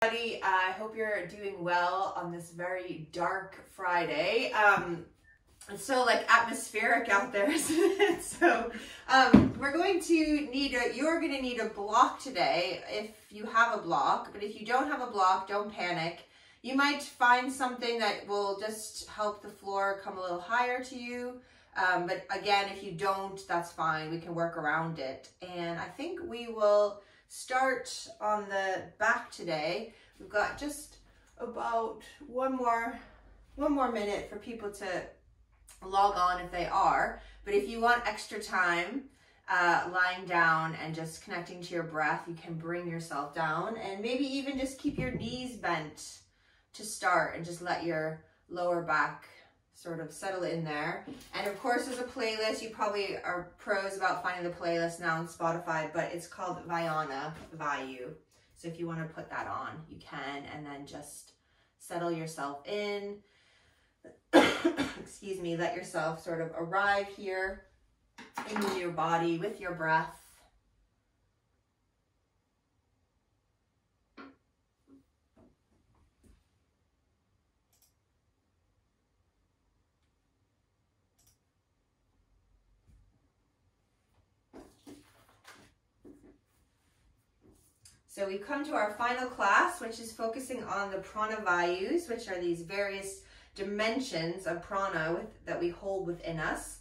I hope you're doing well on this very dark Friday. It's so like atmospheric out there, isn't it? So we're going to need you're going to need a block today if you have a block, but if you don't have a block, don't panic. You might find something that will just help the floor come a little higher to you. But again, if you don't, that's fine. We can work around it. And I think we will start on the back today. We've got just about one more minute for people to log on if they are. But if you want extra time lying down and just connecting to your breath, you can bring yourself down and maybe even just keep your knees bent to start and just let your lower back sort of settle in there. And of course, there's a playlist. You probably are pros about finding the playlist now on Spotify, but it's called Vyana Vayu. So if you want to put that on, you can, and then just settle yourself in. Excuse me, let yourself sort of arrive here into your body with your breath. So we've come to our final class, which is focusing on the Prana Vayus, which are these various dimensions of prana that we hold within us.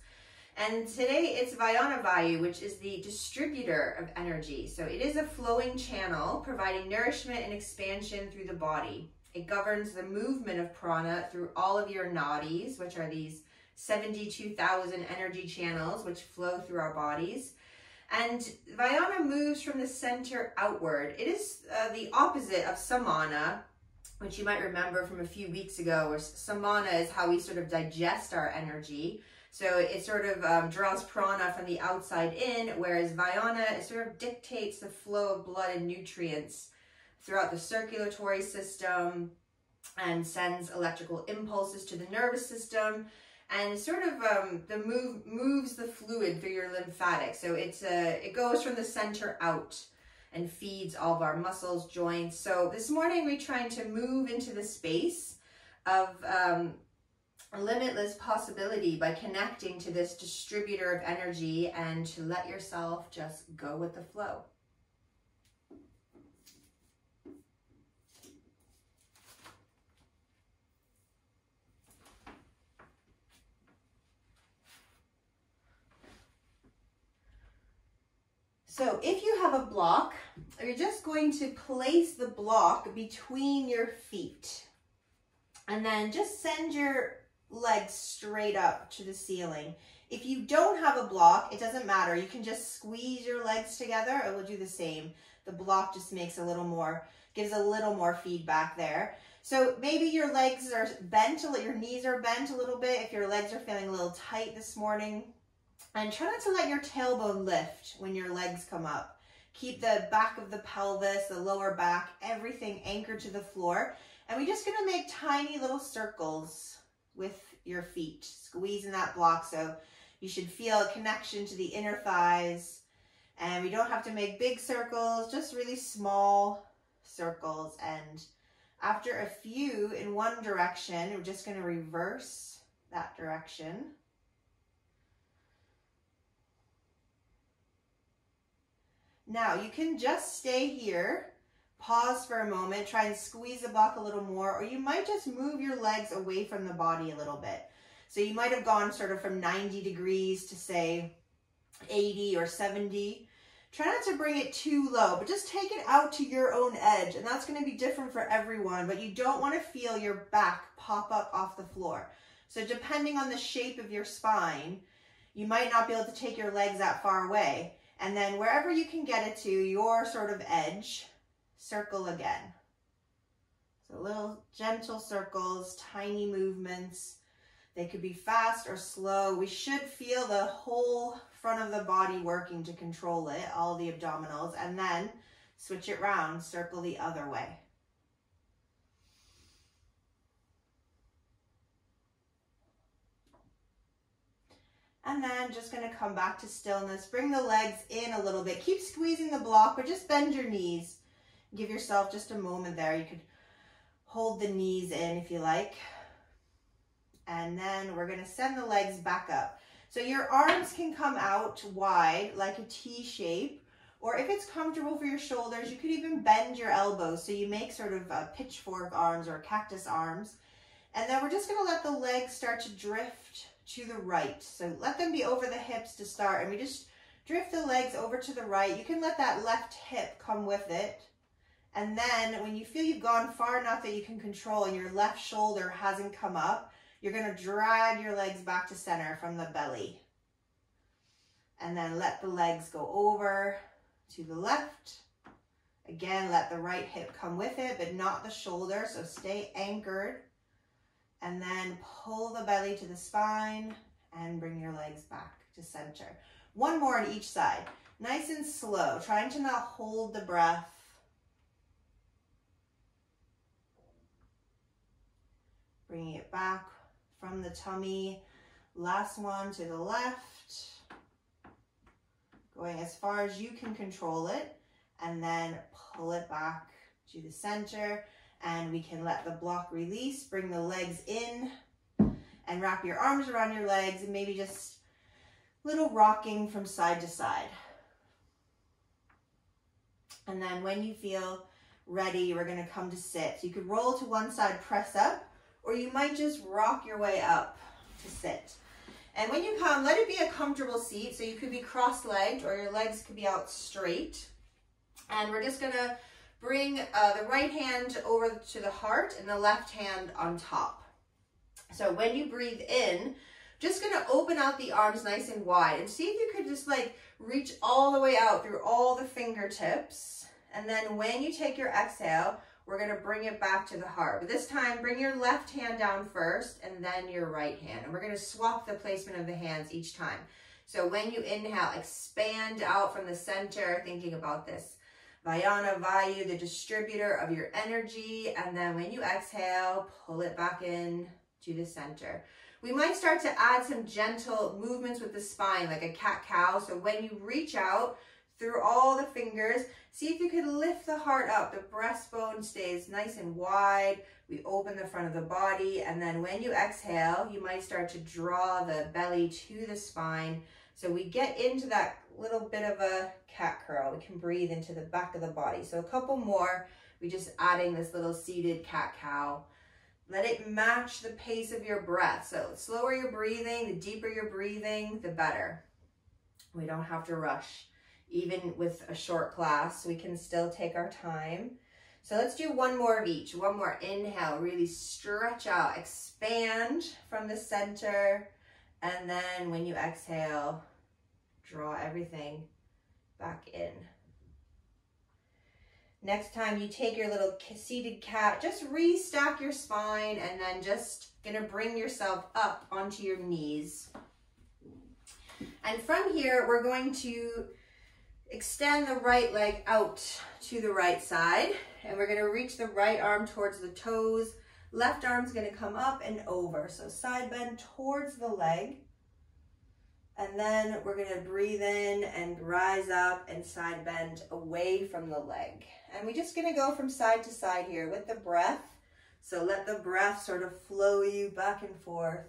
And today it's Vyana Vayu, which is the distributor of energy. So it is a flowing channel providing nourishment and expansion through the body. It governs the movement of prana through all of your nadis, which are these 72,000 energy channels which flow through our bodies. And Vyana moves from the center outward. It is the opposite of samana, which you might remember from a few weeks ago, where samana is how we sort of digest our energy. So it sort of draws prana from the outside in, whereas Vyana, it sort of dictates the flow of blood and nutrients throughout the circulatory system and sends electrical impulses to the nervous system. And sort of moves the fluid through your lymphatic. So it goes from the center out and feeds all of our muscles, joints. So this morning we're trying to move into the space of limitless possibility by connecting to this distributor of energy and to let yourself just go with the flow. So if you have a block, you're just going to place the block between your feet and then just send your legs straight up to the ceiling. If you don't have a block, it doesn't matter. You can just squeeze your legs together. It will do the same. The block just makes a little more, gives a little more feedback there. So maybe your legs are bent, your knees are bent a little bit. If your legs are feeling a little tight this morning, and try not to let your tailbone lift when your legs come up. Keep the back of the pelvis, the lower back, everything anchored to the floor. And we're just going to make tiny little circles with your feet, squeezing that block. So you should feel a connection to the inner thighs. And we don't have to make big circles, just really small circles. And after a few in one direction, we're just going to reverse that direction. Now you can just stay here, pause for a moment, try and squeeze the block a little more, or you might just move your legs away from the body a little bit. So you might have gone sort of from 90 degrees to say 80 or 70. Try not to bring it too low, but just take it out to your own edge. And that's going to be different for everyone, but you don't want to feel your back pop up off the floor. So depending on the shape of your spine, you might not be able to take your legs that far away. And then wherever you can get it to, your sort of edge, circle again. So little gentle circles, tiny movements. They could be fast or slow. We should feel the whole front of the body working to control it, all the abdominals, and then switch it round, circle the other way. And then just going to come back to stillness. Bring the legs in a little bit. Keep squeezing the block, but just bend your knees. Give yourself just a moment there. You could hold the knees in if you like. And then we're gonna send the legs back up. So your arms can come out wide like a T shape, or if it's comfortable for your shoulders, you could even bend your elbows. So you make sort of pitchfork arms or cactus arms. And then we're just gonna let the legs start to drift to the right. So let them be over the hips to start, and we just drift the legs over to the right. You can let that left hip come with it. And then when you feel you've gone far enough that you can control and your left shoulder hasn't come up, you're gonna drag your legs back to center from the belly. And then let the legs go over to the left. Again, let the right hip come with it, but not the shoulder, so stay anchored. And then pull the belly to the spine and bring your legs back to center. One more on each side. Nice and slow, trying to not hold the breath. Bringing it back from the tummy. Last one to the left. Going as far as you can control it. And then pull it back to the center. And we can let the block release. Bring the legs in. And wrap your arms around your legs. And maybe just little rocking from side to side. And then when you feel ready, we're going to come to sit. So you could roll to one side, press up. Or you might just rock your way up to sit. And when you come, let it be a comfortable seat. So you could be cross-legged or your legs could be out straight. And we're just gonna bring the right hand over to the heart and the left hand on top. So when you breathe in, just gonna open out the arms nice and wide and see if you could just like reach all the way out through all the fingertips. And then when you take your exhale, we're gonna bring it back to the heart. But this time, bring your left hand down first and then your right hand. And we're gonna swap the placement of the hands each time. So when you inhale, expand out from the center, thinking about this Vyana Vayu, the distributor of your energy. And then when you exhale, pull it back in to the center. We might start to add some gentle movements with the spine, like a cat-cow. So when you reach out through all the fingers, see if you could lift the heart up. The breastbone stays nice and wide. We open the front of the body. And then when you exhale, you might start to draw the belly to the spine. So we get into that little bit of a cat curl. We can breathe into the back of the body. So a couple more. We just adding this little seated cat-cow. Let it match the pace of your breath. So the slower you're breathing, the deeper you're breathing, the better. We don't have to rush. Even with a short class, we can still take our time. So let's do one more of each. One more. Inhale, really stretch out, expand from the center. And then when you exhale, draw everything back in. Next time you take your little seated cat, just restack your spine and then just gonna bring yourself up onto your knees. And from here, we're going to extend the right leg out to the right side, and we're gonna reach the right arm towards the toes. Left arm's gonna come up and over. So side bend towards the leg. And then we're gonna breathe in and rise up and side bend away from the leg. And we're just gonna go from side to side here with the breath. So let the breath sort of flow you back and forth.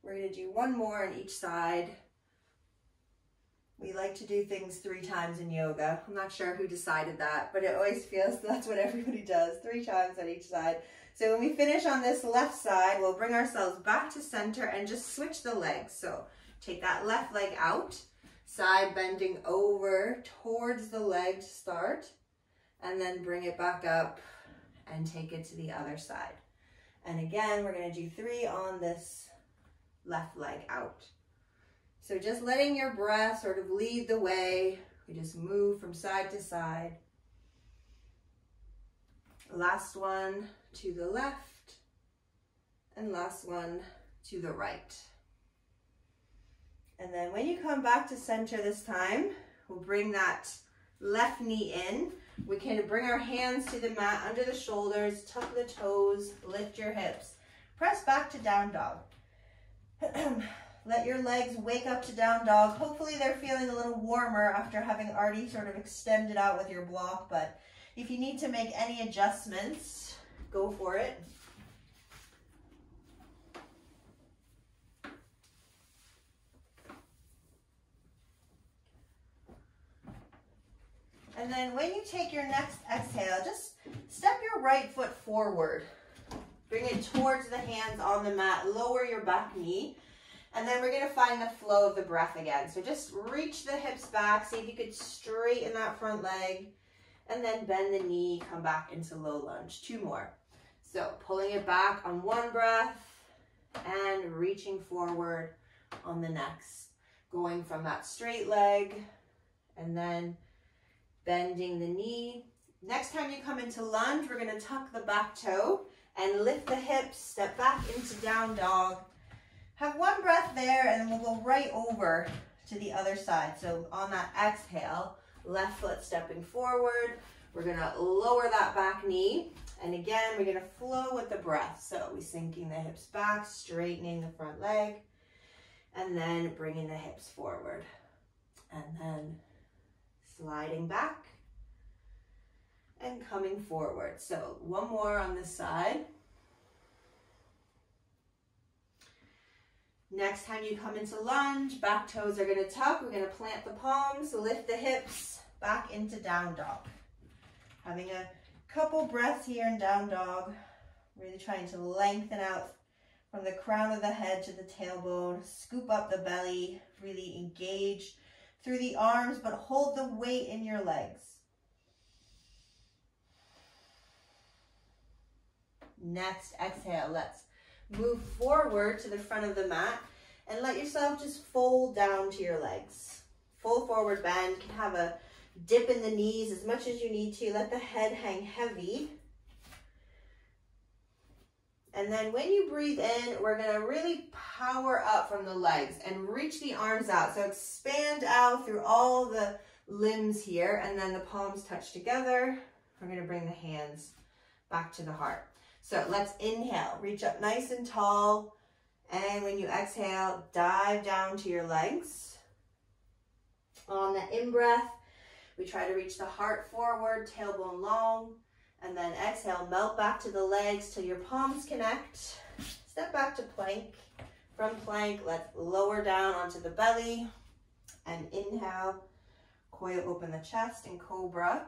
We're gonna do one more on each side. We like to do things 3 times in yoga. I'm not sure who decided that, but it always feels that's what everybody does, 3 times on each side. So when we finish on this left side, we'll bring ourselves back to center and just switch the legs. So take that left leg out, side bending over towards the leg to start, and then bring it back up and take it to the other side. And again, we're gonna do 3 on this left leg out. So just letting your breath sort of lead the way. We just move from side to side. Last one to the left, and last one to the right. And then when you come back to center this time, we'll bring that left knee in. We can bring our hands to the mat under the shoulders, tuck the toes, lift your hips. Press back to down dog. let your legs wake up to down dog. Hopefully they're feeling a little warmer after having already sort of extended out with your block, but if you need to make any adjustments, go for it. And then when you take your next exhale, just step your right foot forward. Bring it towards the hands on the mat, lower your back knee, and then we're gonna find the flow of the breath again. So just reach the hips back, see if you could straighten that front leg, and then bend the knee, come back into low lunge. 2 more. So pulling it back on one breath and reaching forward on the next. Going from that straight leg and then bending the knee. Next time you come into lunge, we're gonna tuck the back toe and lift the hips, step back into down dog. Have one breath there and then we'll go right over to the other side. So on that exhale, left foot stepping forward. We're gonna lower that back knee. And again, we're gonna flow with the breath. So we're sinking the hips back, straightening the front leg, and then bringing the hips forward. And then sliding back and coming forward. So one more on this side. Next time you come into lunge, back toes are going to tuck. We're going to plant the palms, lift the hips back into down dog. Having a couple breaths here in down dog. Really trying to lengthen out from the crown of the head to the tailbone. Scoop up the belly. Really engage through the arms, but hold the weight in your legs. Next exhale, let's move forward to the front of the mat and let yourself just fold down to your legs. Full forward bend. You can have a dip in the knees as much as you need to. Let the head hang heavy. And then when you breathe in, we're going to really power up from the legs and reach the arms out. So expand out through all the limbs here, and then the palms touch together. We're going to bring the hands back to the heart. So let's inhale, reach up nice and tall. And when you exhale, dive down to your legs. On the in-breath, we try to reach the heart forward, tailbone long. And then exhale, melt back to the legs till your palms connect. Step back to plank. From plank, let's lower down onto the belly. And inhale, coil open the chest in cobra.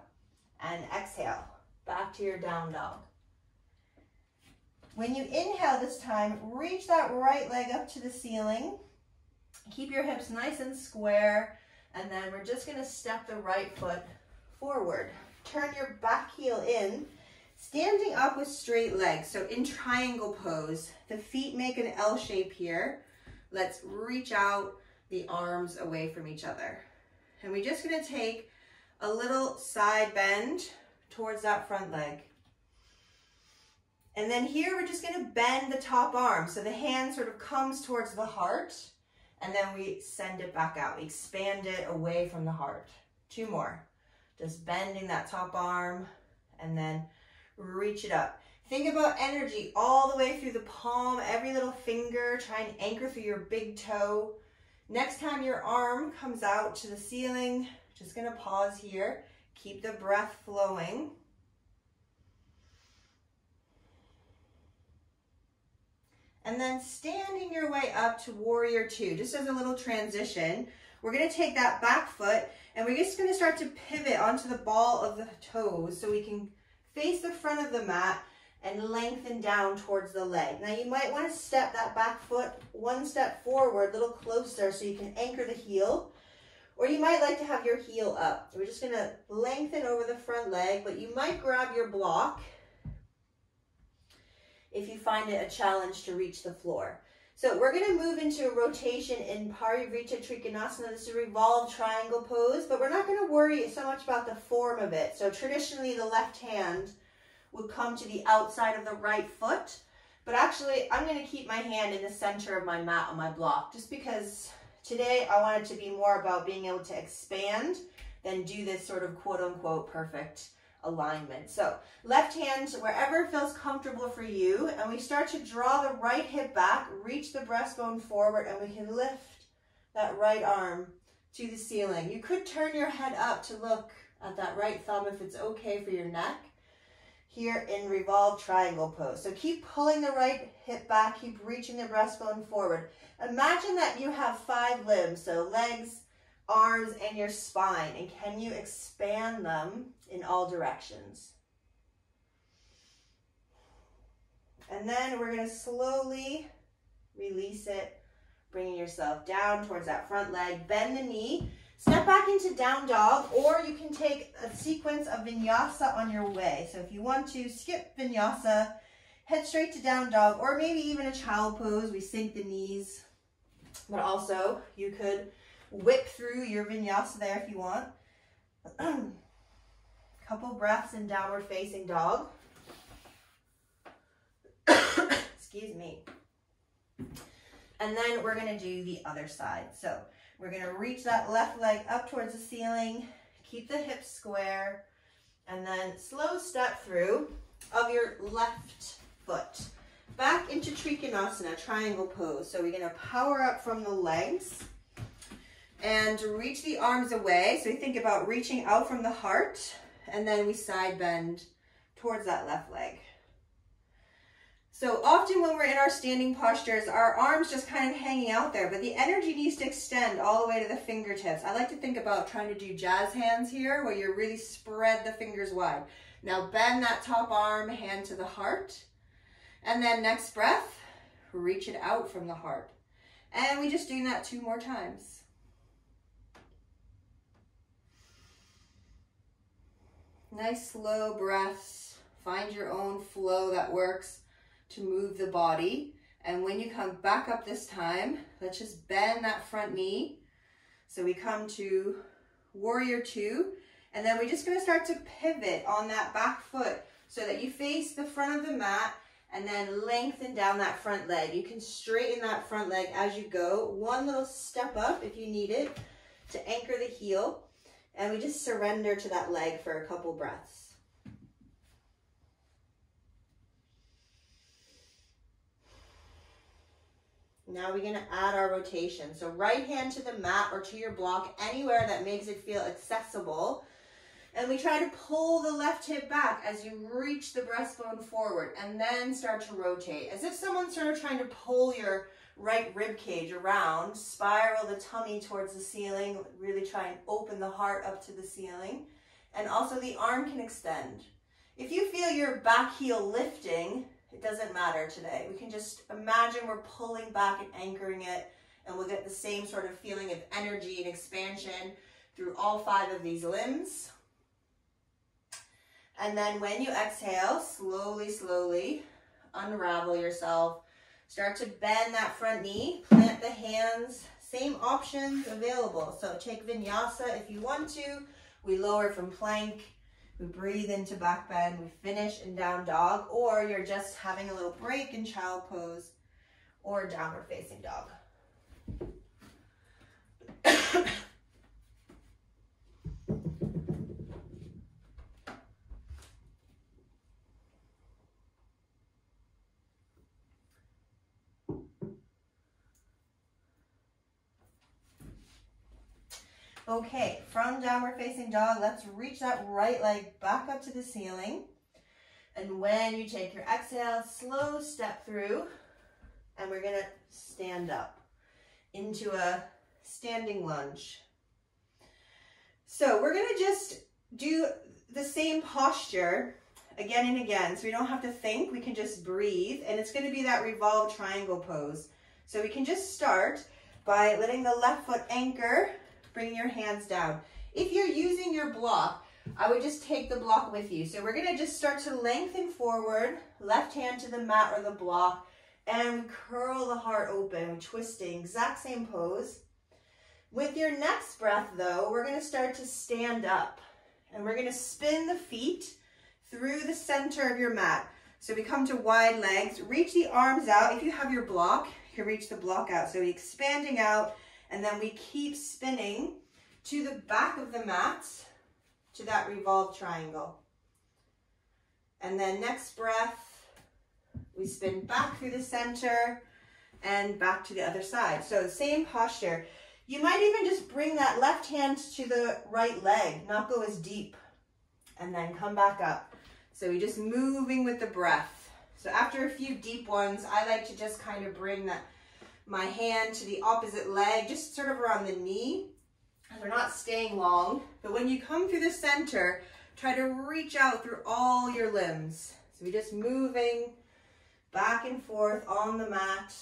And exhale, back to your down dog. When you inhale this time, reach that right leg up to the ceiling. Keep your hips nice and square. And then we're just gonna step the right foot forward. Turn your back heel in, standing up with straight legs. So in triangle pose, the feet make an L shape here. Let's reach out the arms away from each other. And we're just gonna take a little side bend towards that front leg. And then here we're just gonna bend the top arm. So the hand sort of comes towards the heart, and then we send it back out. We expand it away from the heart. 2 more. Just bending that top arm and then reach it up. Think about energy all the way through the palm, every little finger, try and anchor through your big toe. Next time your arm comes out to the ceiling, just gonna pause here. Keep the breath flowing. And then standing your way up to warrior 2, just as a little transition. We're gonna take that back foot and we're just gonna start to pivot onto the ball of the toes so we can face the front of the mat and lengthen down towards the leg. Now you might wanna step that back foot 1 step forward, a little closer so you can anchor the heel. Or you might like to have your heel up. We're just gonna lengthen over the front leg, but you might grab your block if you find it a challenge to reach the floor. So we're gonna move into a rotation in Parivrtta Trikonasana. This is a revolved triangle pose, but we're not gonna worry so much about the form of it. So traditionally the left hand would come to the outside of the right foot, but actually I'm gonna keep my hand in the center of my mat on my block, just because today I want it to be more about being able to expand than do this sort of quote unquote perfect alignment. So left hand wherever feels comfortable for you, and we start to draw the right hip back, reach the breastbone forward, and we can lift that right arm to the ceiling. You could turn your head up to look at that right thumb if it's okay for your neck. Here in revolved triangle pose. So keep pulling the right hip back, keep reaching the breastbone forward. Imagine that you have 5 limbs, so legs, arms, and your spine, and can you expand them in all directions? And then we're going to slowly release it, bringing yourself down towards that front leg, bend the knee, step back into down dog, or you can take a sequence of vinyasa on your way. So if you want to skip vinyasa, head straight to down dog, or maybe even a child pose. We sink the knees, but also you could whip through your vinyasa there if you want. Couple breaths in downward facing dog. Excuse me. And then we're going to do the other side. So we're going to reach that left leg up towards the ceiling, keep the hips square, and then slow step through of your left foot back into Trikonasana, triangle pose. So we're going to power up from the legs and reach the arms away. So we think about reaching out from the heart, and then we side bend towards that left leg. So often when we're in our standing postures, our arms just kind of hanging out there, but the energy needs to extend all the way to the fingertips. I like to think about trying to do jazz hands here, where you really spread the fingers wide. Now bend that top arm, hand to the heart. And then next breath, reach it out from the heart. And we're just doing that 2 more times. Nice slow breaths. Find your own flow that works to move the body. And when you come back up this time, let's just bend that front knee. So we come to warrior 2, and then we're just going to start to pivot on that back foot so that you face the front of the mat and then lengthen down that front leg. You can straighten that front leg as you go. One little step up if you need it to anchor the heel, and we just surrender to that leg for a couple breaths. Now we're going to add our rotation. So right hand to the mat or to your block, anywhere that makes it feel accessible. And we try to pull the left hip back as you reach the breastbone forward, and then start to rotate. As if someone's sort of trying to pull your right rib cage around, spiral the tummy towards the ceiling, really try and open the heart up to the ceiling. And also the arm can extend. If you feel your back heel lifting, it doesn't matter today. We can just imagine we're pulling back and anchoring it, and we'll get the same sort of feeling of energy and expansion through all 5 of these limbs. And then when you exhale, slowly, slowly unravel yourself. Start to bend that front knee, plant the hands, same options available. So take vinyasa if you want to. We lower from plank. We breathe into back bend, we finish in down dog, or you're just having a little break in child pose or downward facing dog. Okay, from downward facing dog, let's reach that right leg back up to the ceiling. And when you take your exhale, slow step through, and we're gonna stand up into a standing lunge. So we're gonna just do the same posture again and again. So we don't have to think, we can just breathe. And it's gonna be that revolved triangle pose. So we can just start by letting the left foot anchor, bring your hands down. If you're using your block, I would just take the block with you. So we're gonna just start to lengthen forward, left hand to the mat or the block, and curl the heart open, twisting, exact same pose. With your next breath though, we're gonna start to stand up, and we're gonna spin the feet through the center of your mat. So we come to wide legs, reach the arms out. If you have your block, you can reach the block out. So we're expanding out, and then we keep spinning to the back of the mat, to that revolved triangle. And then next breath, we spin back through the center and back to the other side. So the same posture. You might even just bring that left hand to the right leg, not go as deep, and then come back up. So we're just moving with the breath. So after a few deep ones, I like to just kind of bring my hand to the opposite leg, just sort of around the knee. They're not staying long, but when you come through the center, try to reach out through all your limbs. So we're just moving back and forth on the mat.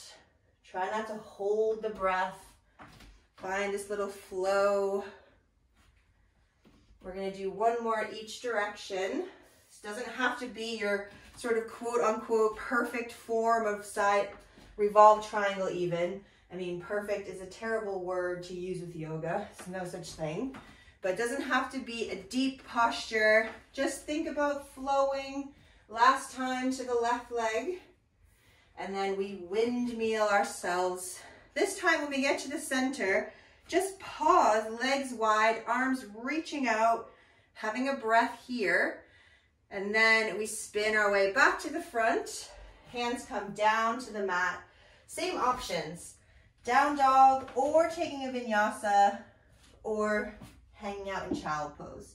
Try not to hold the breath. Find this little flow. We're going to do one more each direction. This doesn't have to be your sort of quote unquote perfect form of side revolved triangle even. I mean, perfect is a terrible word to use with yoga. There's no such thing. But it doesn't have to be a deep posture. Just think about flowing last time to the left leg. And then we windmill ourselves. This time when we get to the center, just pause, legs wide, arms reaching out, having a breath here. And then we spin our way back to the front. Hands come down to the mat. Same options. Down dog, or taking a vinyasa, or hanging out in child pose.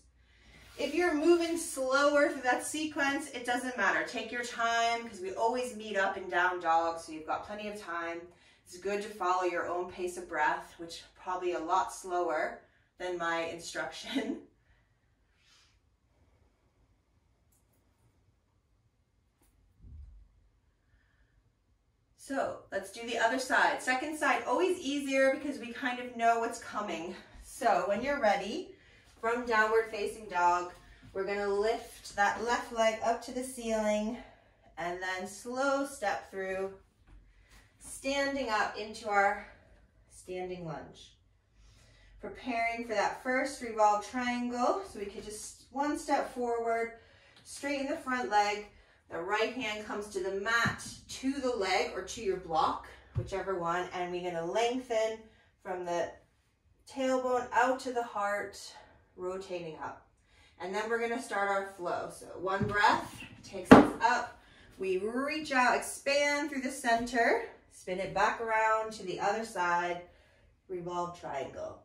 If you're moving slower through that sequence, it doesn't matter. Take your time, because we always meet up in down dog, so you've got plenty of time. It's good to follow your own pace of breath, which is probably a lot slower than my instruction. So let's do the other side. Second side, always easier because we kind of know what's coming. So when you're ready, from downward facing dog, we're gonna lift that left leg up to the ceiling and then slow step through, standing up into our standing lunge. Preparing for that first revolved triangle, so we could just one step forward, straighten the front leg. The right hand comes to the mat, to the leg, or to your block, whichever one, and we're going to lengthen from the tailbone out to the heart, rotating up. And then we're going to start our flow. So one breath takes us up. We reach out, expand through the center, spin it back around to the other side, revolve triangle.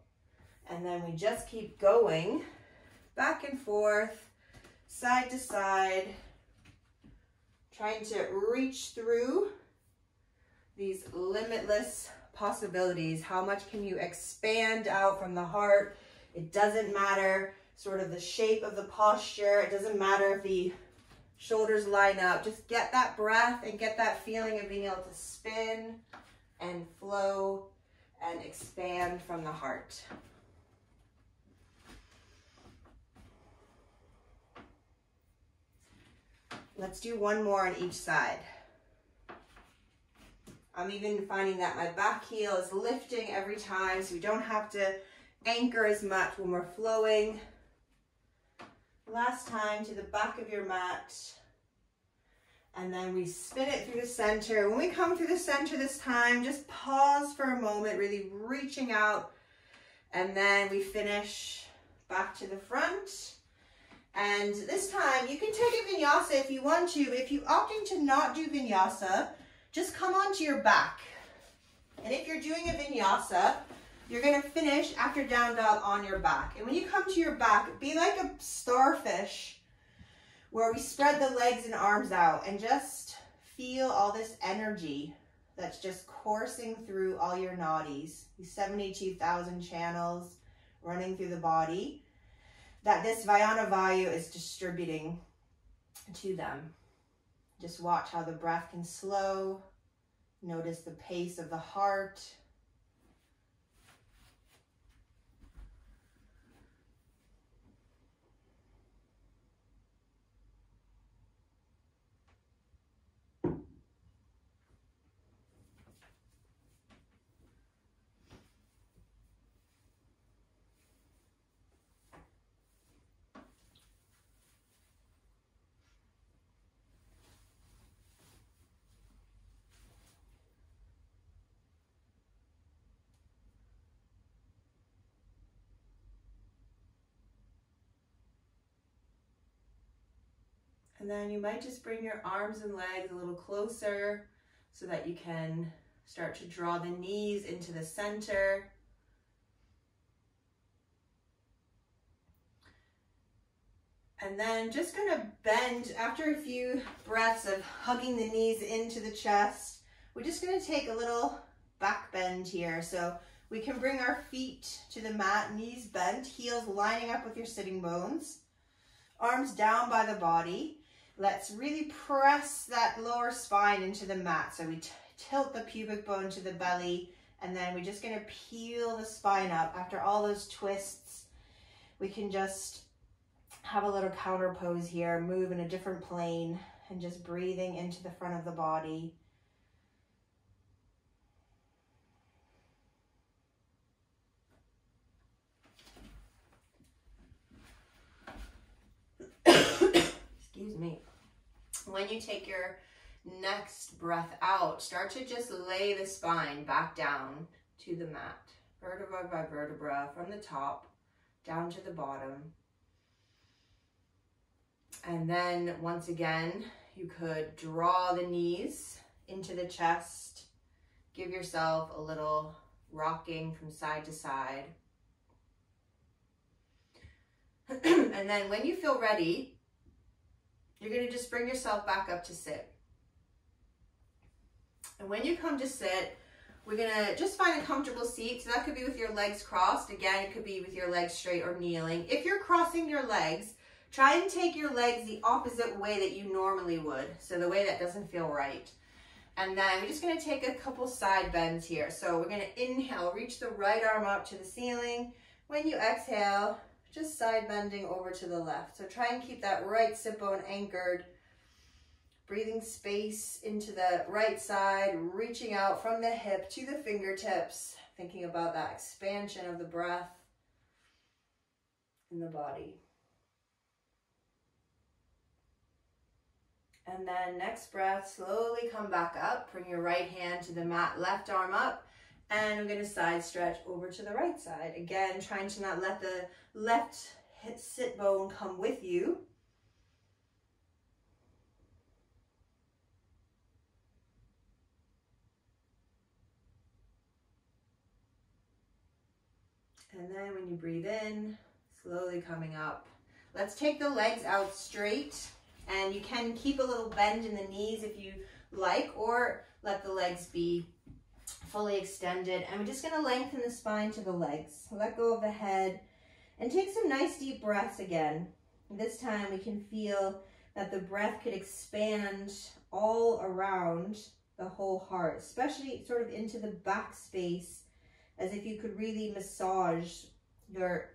And then we just keep going back and forth, side to side, trying to reach through these limitless possibilities. How much can you expand out from the heart? It doesn't matter sort of the shape of the posture. It doesn't matter if the shoulders line up. Just get that breath and get that feeling of being able to spin and flow and expand from the heart. Let's do one more on each side. I'm even finding that my back heel is lifting every time, so we don't have to anchor as much when we're flowing. Last time to the back of your mat. And then we spin it through the center. When we come through the center this time, just pause for a moment, really reaching out. And then we finish back to the front. And this time, you can take a vinyasa if you want to. If you're opting to not do vinyasa, just come onto your back. And if you're doing a vinyasa, you're going to finish after down dog on your back. And when you come to your back, be like a starfish where we spread the legs and arms out and just feel all this energy that's just coursing through all your nadis, these 72,000 channels running through the body, that this Vyana Vayu is distributing to them. Just watch how the breath can slow. Notice the pace of the heart. And then you might just bring your arms and legs a little closer so that you can start to draw the knees into the center. And then just gonna bend after a few breaths of hugging the knees into the chest. We're just gonna take a little back bend here. So we can bring our feet to the mat, knees bent, heels lining up with your sitting bones, arms down by the body. Let's really press that lower spine into the mat. So we tilt the pubic bone to the belly, and then we're just gonna peel the spine up. After all those twists, we can just have a little counter pose here, move in a different plane, and just breathing into the front of the body. Excuse me. When you take your next breath out, start to just lay the spine back down to the mat, vertebra by vertebra, from the top down to the bottom. And then once again, you could draw the knees into the chest. Give yourself a little rocking from side to side. And then when you feel ready, you're going to just bring yourself back up to sit. And when you come to sit, we're going to just find a comfortable seat. So that could be with your legs crossed. Again, it could be with your legs straight or kneeling. If you're crossing your legs, try and take your legs the opposite way that you normally would. So the way that doesn't feel right. And then we're just going to take a couple side bends here. So we're going to inhale, reach the right arm up to the ceiling. When you exhale, just side bending over to the left. So try and keep that right sit bone anchored. Breathing space into the right side, reaching out from the hip to the fingertips. Thinking about that expansion of the breath in the body. And then next breath, slowly come back up. Bring your right hand to the mat, left arm up. And we're going to side stretch over to the right side. Again, trying to not let the left sit bone come with you. And then when you breathe in, slowly coming up. Let's take the legs out straight. And you can keep a little bend in the knees if you like, or let the legs be fully extended. And we're just going to lengthen the spine to the legs. Let go of the head and take some nice deep breaths again. This time we can feel that the breath could expand all around the whole heart, especially sort of into the back space, as if you could really massage your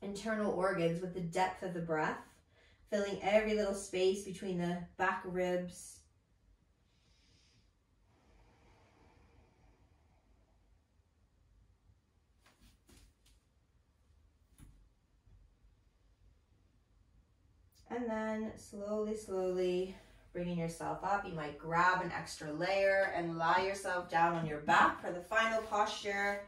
internal organs with the depth of the breath, filling every little space between the back ribs. And then slowly, slowly bringing yourself up. You might grab an extra layer and lie yourself down on your back for the final posture,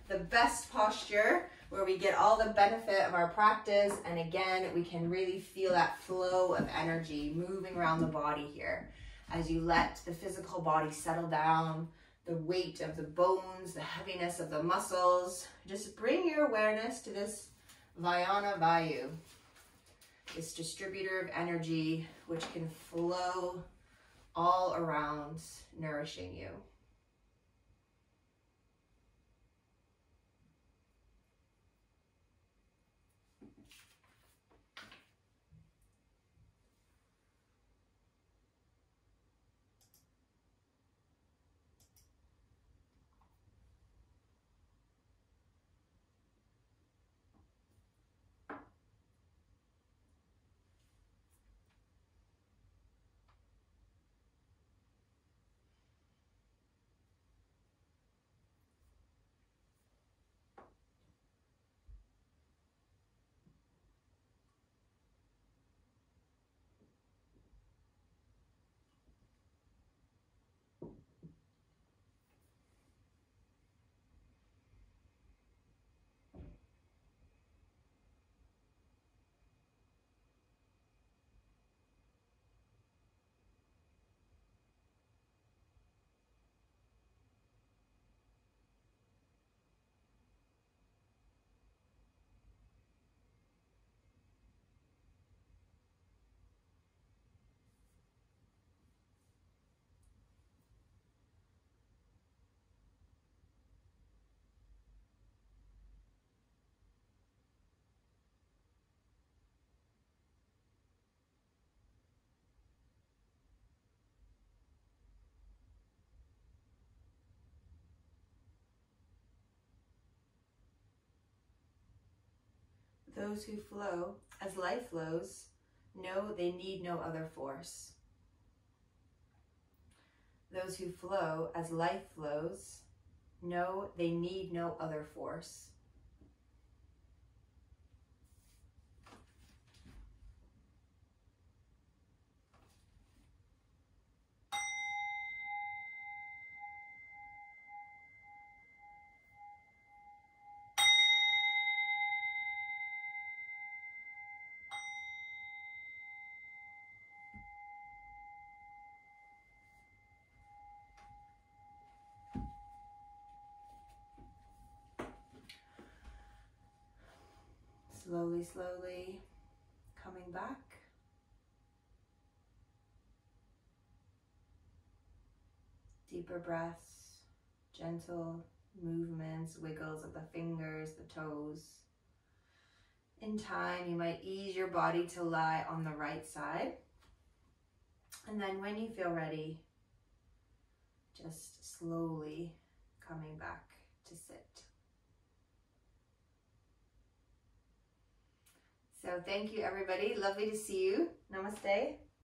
the best posture, where we get all the benefit of our practice. And again, we can really feel that flow of energy moving around the body here as you let the physical body settle down, the weight of the bones, the heaviness of the muscles. Just bring your awareness to this Vyana Vayu, this distributor of energy which can flow all around, nourishing you. Those who flow as life flows know they need no other force. Those who flow as life flows know they need no other force. Slowly, slowly coming back. Deeper breaths, gentle movements, wiggles of the fingers, the toes. In time, you might ease your body to lie on the right side. And then when you feel ready, just slowly coming back to sit. So thank you, everybody. Lovely to see you. Namaste.